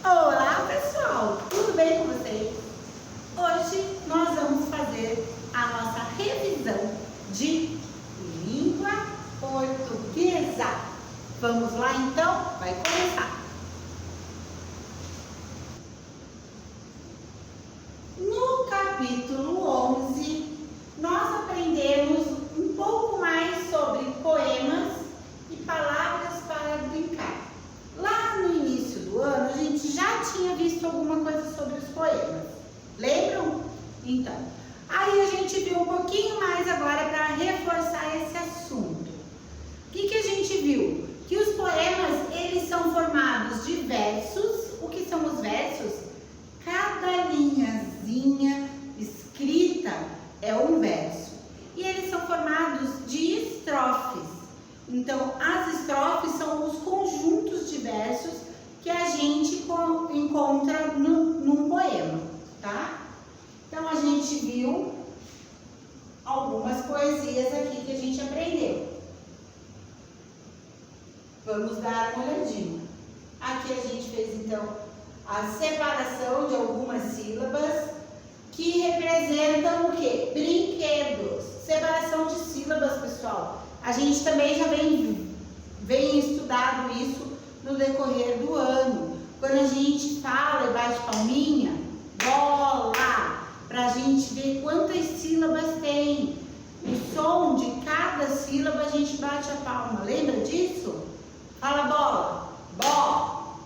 Olá pessoal, tudo bem com vocês? Hoje nós vamos fazer a nossa revisão de língua portuguesa. Vamos lá então? Vai começar! No capítulo 11, nós aprendemos um pouco mais sobre poemas e palavras para brincar. Lá no início do ano, a gente já tinha visto alguma coisa sobre os poemas. Lembram? Então, aí a gente viu um pouquinho mais agora para reforçar esse assunto. O que a gente viu? Que os poemas, eles são formados de versos. O que são os versos? Cada linhazinha escrita é um verso. E eles são formados de estrofes. Então, as estrofes são os conjuntos de versos que a gente encontra num poema, tá? Então, a gente viu algumas poesias aqui que a gente aprendeu. Vamos dar uma olhadinha. Aqui a gente fez, então, a separação de algumas sílabas que representam o quê? Brinquedos. Separação de sílabas, pessoal. A gente também já vem estudado isso no decorrer do ano. Quando a gente fala e bate palminha, bola, para a gente ver quantas sílabas tem. O som de cada sílaba a gente bate a palma. Lembra disso? Fala bola, bó,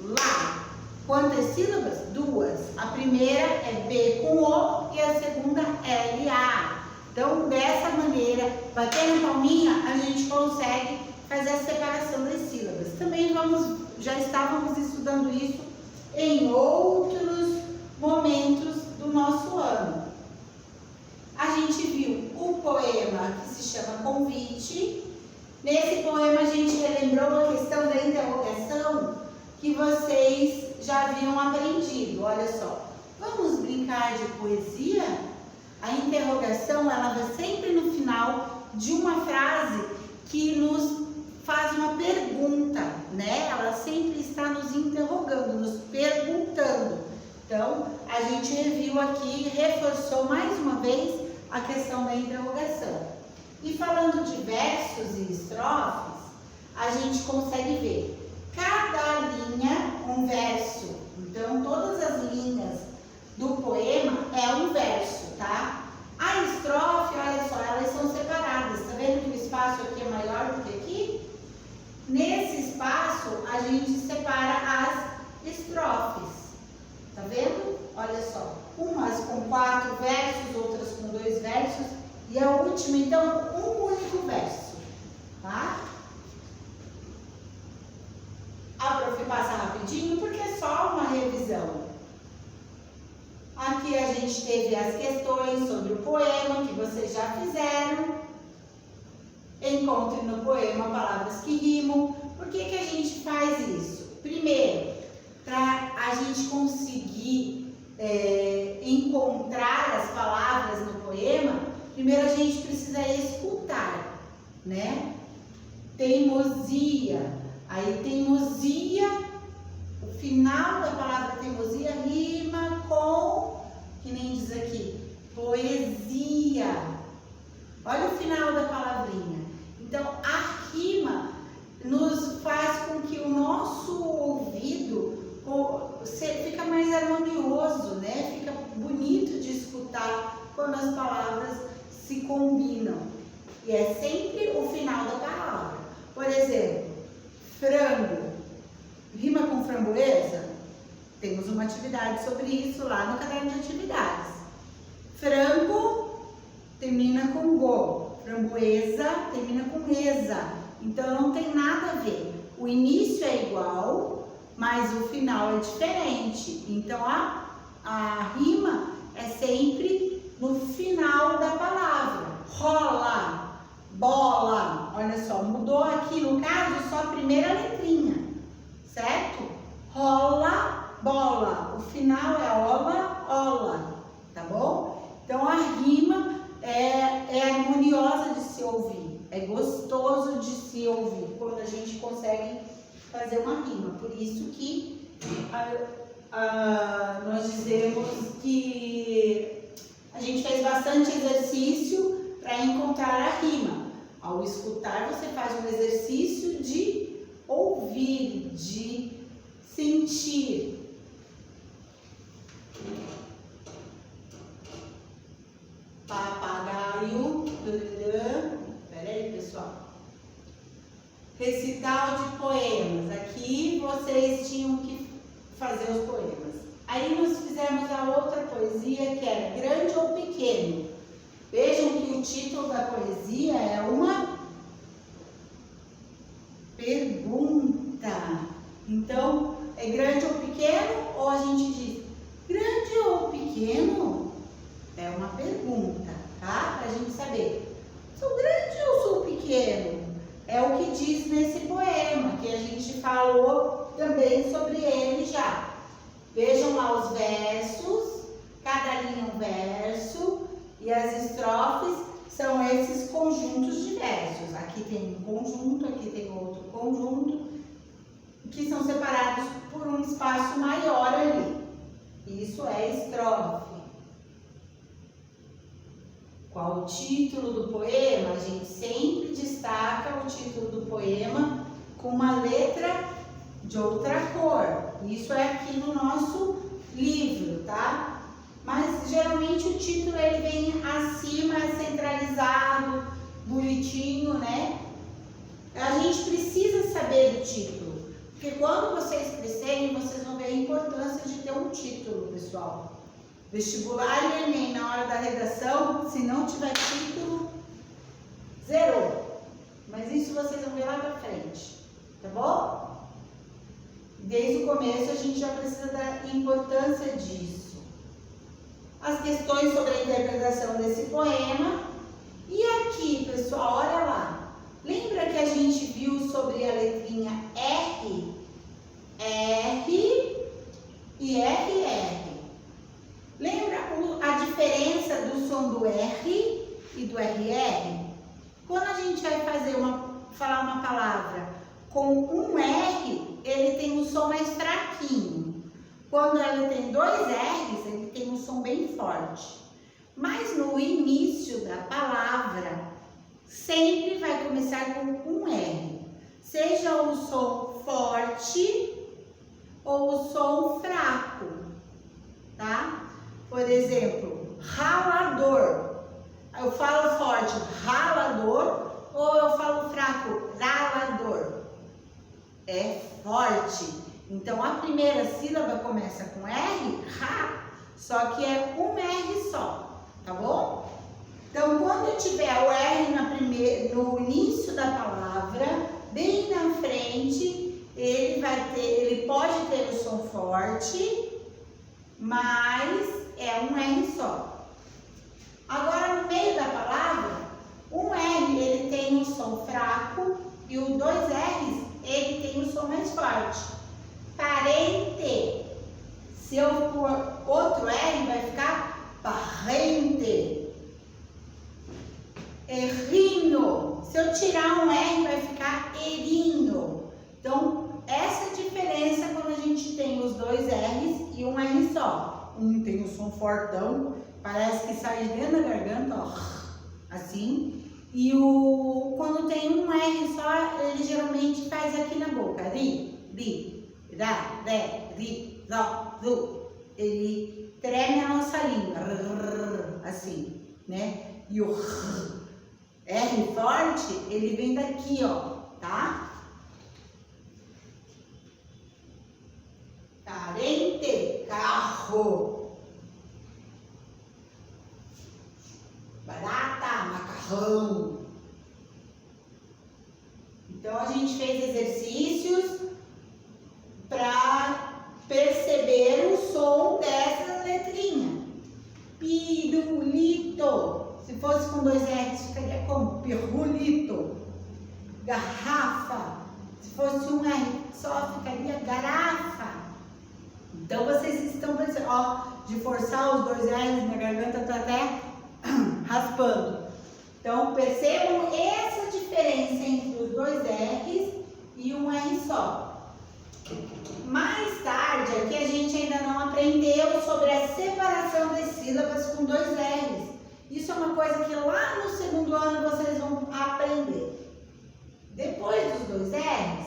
lá. Quantas sílabas? Duas. A primeira é B com O e a segunda L-A. Então, dessa maneira, batendo palminha, a gente consegue fazer a separação das sílabas. Também já estávamos estudando isso em outros momentos do nosso ano. A gente viu o poema que se chama Convite. Nesse poema a gente relembrou a questão da interrogação que vocês já haviam aprendido. Olha só, vamos brincar de poesia? A interrogação, ela vai sempre no final de uma frase que nos faz uma pergunta, né? Ela sempre está nos interrogando, nos perguntando. Então, a gente reviu aqui, reforçou mais uma vez a questão da interrogação. E falando de versos e estrofes, a gente consegue ver cada linha um verso. Então, todas as linhas do poema é um verso, tá? A estrofe, olha só, elas são separadas. Tá vendo que o espaço aqui é maior do que aqui? Nesse espaço, a gente separa as estrofes. Tá vendo? Olha só, umas com 4 versos, outras com 2 versos e a última, então, um único verso, tá? A prof passa rapidinho porque é só uma revisão. Aqui a gente teve as questões sobre o poema que vocês já fizeram. Encontre no poema palavras que rimam. Por que a gente faz isso? Primeiro, para a gente conseguir encontrar as palavras no poema, primeiro a gente precisa escutar, né? Teimosia. Aí teimosia, o final da palavra teimosia rima com, que nem diz aqui, poesia. Olha o final da palavrinha. Então, a rima nos faz com que o nosso ouvido fica mais harmonioso, né? Fica bonito de escutar quando as palavras se combinam. E é sempre o final da palavra. Por exemplo, frango rima com framboesa? Temos uma atividade sobre isso lá no caderno de atividades. Frango termina com go, framboesa termina com esa. Então não tem nada a ver. O início é igual, mas o final é diferente. Então a rima é sempre no final da palavra. Rola, bola. Olha só, mudou aqui no caso só a primeira letrinha, certo? Rola, bola. O final é ola, ola, tá bom? Então a rima é harmoniosa de se ouvir, é gostoso de se ouvir quando a gente consegue fazer uma rima. Por isso que nós dizemos que a gente fez bastante exercício para encontrar a rima. Ao escutar, você faz um exercício de ouvir, de sentir. Papagaio. Peraí, pessoal. Recital de poemas. Aqui vocês tinham que fazer os poemas. Aí nós fizemos a outra poesia que era grande ou pequeno. Vejam que o título da poesia é uma pergunta. Então, é grande ou pequeno? Ou a gente diz grande ou pequeno? É uma pergunta, tá? Pra gente saber. Sou grande ou sou pequeno? É o que diz nesse poema, que a gente falou também sobre ele já. Vejam lá os versos, cada linha um verso, e as estrofes são esses conjuntos de versos. Aqui tem um conjunto, aqui tem outro conjunto, que são separados por um espaço maior ali. Isso é estrofe. Qual o título do poema? A gente sempre destaca o título do poema com uma letra de outra cor. Isso é aqui no nosso livro, tá? Mas geralmente o título ele vem acima, centralizado, bonitinho, né? A gente precisa saber do título, porque quando vocês crescerem, vocês vão ver a importância de ter um título, pessoal. Vestibular e Enem, na hora da redação, se não tiver título, zerou. Mas isso vocês vão ver lá pra frente, tá bom? Desde o começo a gente já precisa da importância disso. As questões sobre a interpretação desse poema. E aqui, pessoal, olha lá. Lembra que a gente viu sobre a letrinha R? R e RR. Lembra a diferença do som do R e do RR? Quando a gente vai falar uma palavra com um R, ele tem um som mais fraquinho. Quando ele tem dois R's, ele tem um som bem forte. Mas no início da palavra, sempre vai começar com um R. Seja o som forte ou o som fraco, tá? Por exemplo, ralador. Eu falo forte, ralador, ou eu falo fraco, ralador. É forte. Então, a primeira sílaba começa com R, ra, só que é um R só, tá bom? Então, quando tiver o R no início da palavra, bem na frente, ele pode ter o som forte, mas é um R só. Agora, no meio da palavra, um R ele tem um som fraco e o dois R's ele tem um som mais forte. Parente. Se eu pôr outro R, vai ficar parente. Errinho. Se eu tirar um R, vai ficar erinho. Então, essa é a diferença quando a gente tem os dois R's e um R só. Um tem o som fortão, parece que sai de dentro da garganta, ó, assim. E quando tem um R só, ele geralmente faz aqui na boca. Ri, ra, re, ri, ro, ru. Ele treme a nossa língua, assim, né? E o R forte, ele vem daqui, ó, tá? Parente, carro. Barata, macarrão. Então, a gente fez exercícios para perceber o som dessa letrinha. Pirulito. Se fosse com dois R's, ficaria como? Pirulito. Garrafa. Se fosse um R só, ficaria garrafa. Então, vocês estão pensando, ó, de forçar os dois R's, minha garganta tá até raspando. Então, percebam essa diferença entre os dois R's e um R só. Mais tarde, aqui a gente ainda não aprendeu sobre a separação das sílabas com 2 R's. Isso é uma coisa que lá no segundo ano vocês vão aprender. Depois dos 2 R's,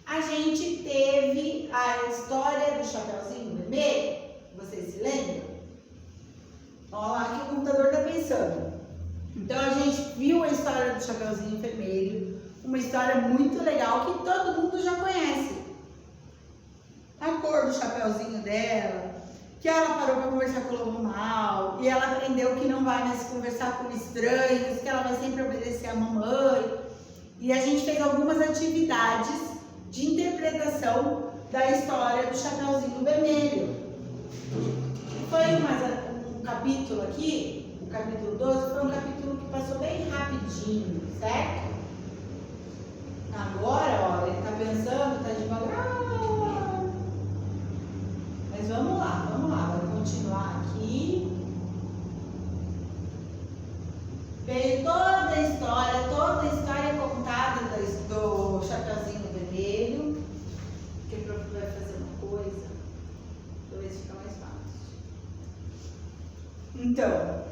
a gente teve a história do Chapeuzinho Vermelho. Vocês se lembram? Olha lá que o computador está pensando. Então a gente viu a história do Chapeuzinho Vermelho, uma história muito legal que todo mundo já conhece. A cor do chapeuzinho dela, que ela parou para conversar com o lobo mau, e ela aprendeu que não vai mais conversar com estranhos, que ela vai sempre obedecer a mamãe. E a gente fez algumas atividades de interpretação da história do Chapeuzinho Vermelho. Foi um capítulo aqui, o capítulo 12, foi um capítulo que passou bem rapidinho, certo? Agora, ó, ele tá pensando, tá devagar. Mas vamos lá, vou continuar aqui. Veio toda a história contada do Chapeuzinho Vermelho. Que o professor vai fazer uma coisa, talvez fica mais fácil. Então,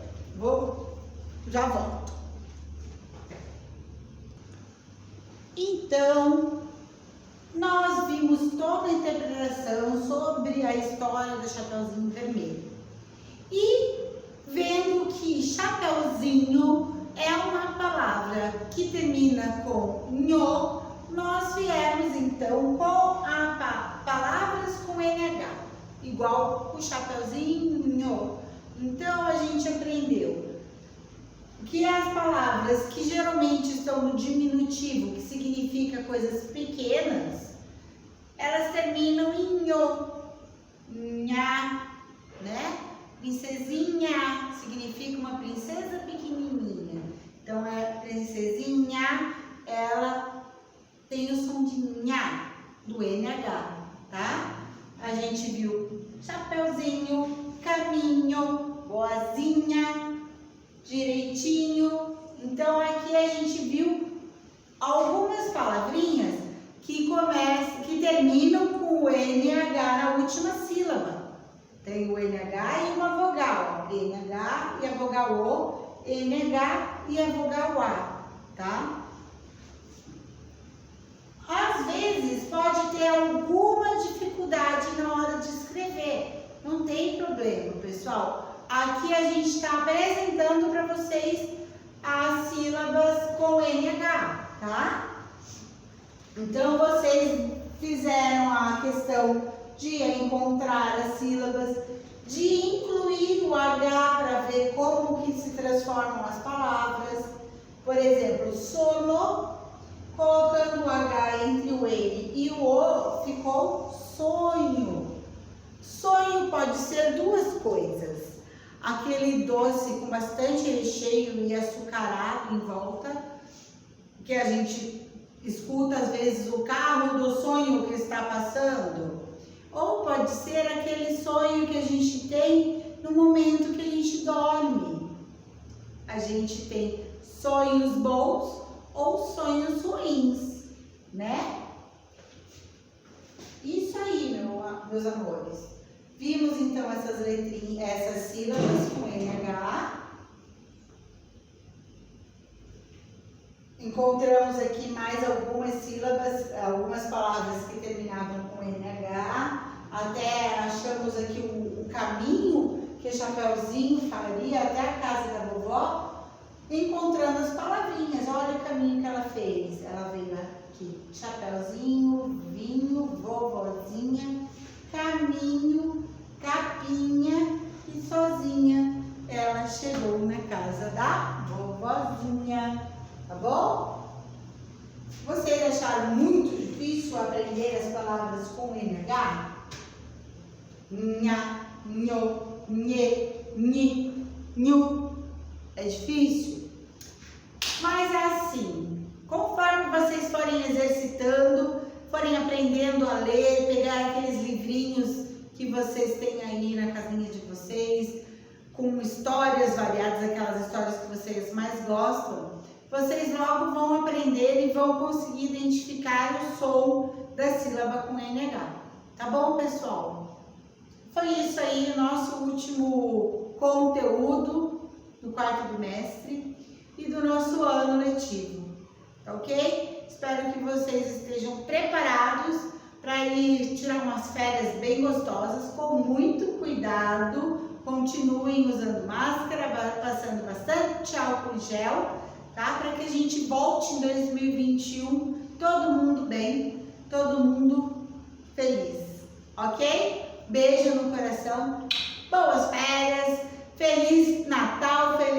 já volto. Então, nós vimos toda a interpretação sobre a história do Chapeuzinho Vermelho. E vendo que Chapeuzinho é uma palavra que termina com nho, nós viemos então com palavras com NH, igual o Chapeuzinho. Então a gente aprendeu que as palavras que geralmente estão no diminutivo, que significa coisas pequenas, elas terminam em nho, nha, né? Princesinha significa uma princesa pequenininha. Então, a princesinha, ela tem o som de nha, do NH, tá? A gente viu chapeuzinho, caminho, boazinha, direitinho. Então, aqui a gente viu algumas palavrinhas que terminam com o NH na última sílaba. Tem o NH e uma vogal, NH e a vogal O, NH e a vogal A, tá? Às vezes pode ter alguma dificuldade na hora de escrever, não tem problema, pessoal. Aqui a gente está apresentando para vocês as sílabas com NH, tá? Então vocês fizeram a questão de encontrar as sílabas, de incluir o H para ver como que se transformam as palavras. Por exemplo, sono, colocando o H entre o N e o O, ficou sonho. Sonho pode ser 2 coisas. Aquele doce com bastante recheio e açucarado em volta, que a gente escuta às vezes o carro do sonho que está passando. Ou pode ser aquele sonho que a gente tem no momento que a gente dorme. A gente tem sonhos bons ou sonhos ruins, né? Isso aí, meus amores. Vimos então essas letrinhas, essas sílabas com NH. Encontramos aqui mais algumas sílabas, algumas palavras que terminavam com NH. Até achamos aqui o caminho que o Chapeuzinho faria até a casa da vovó, encontrando as palavrinhas. Olha o caminho que ela fez. Ela veio aqui, Chapeuzinho, vinho, vovozinha, caminho, capinha e sozinha. Ela chegou na casa da vovozinha. Tá bom? Vocês acharam muito difícil aprender as palavras com NH? Nha, nho, nhe, ni, nhu. É difícil? Mas é assim, conforme vocês forem exercitando, forem aprendendo a ler, pegar aqueles livrinhos que vocês têm aí na casinha de vocês, com histórias variadas, aquelas histórias que vocês mais gostam, vocês logo vão aprender e vão conseguir identificar o som da sílaba com NH. Tá bom, pessoal? Foi isso aí o nosso último conteúdo do quarto bimestre e do nosso ano letivo, tá ok? Espero que vocês estejam preparados para ir tirar umas férias bem gostosas, com muito cuidado. Continuem usando máscara, passando bastante álcool em gel, tá? Para que a gente volte em 2021 todo mundo bem, todo mundo feliz, ok? Beijo no coração, boas férias, Feliz Natal, feliz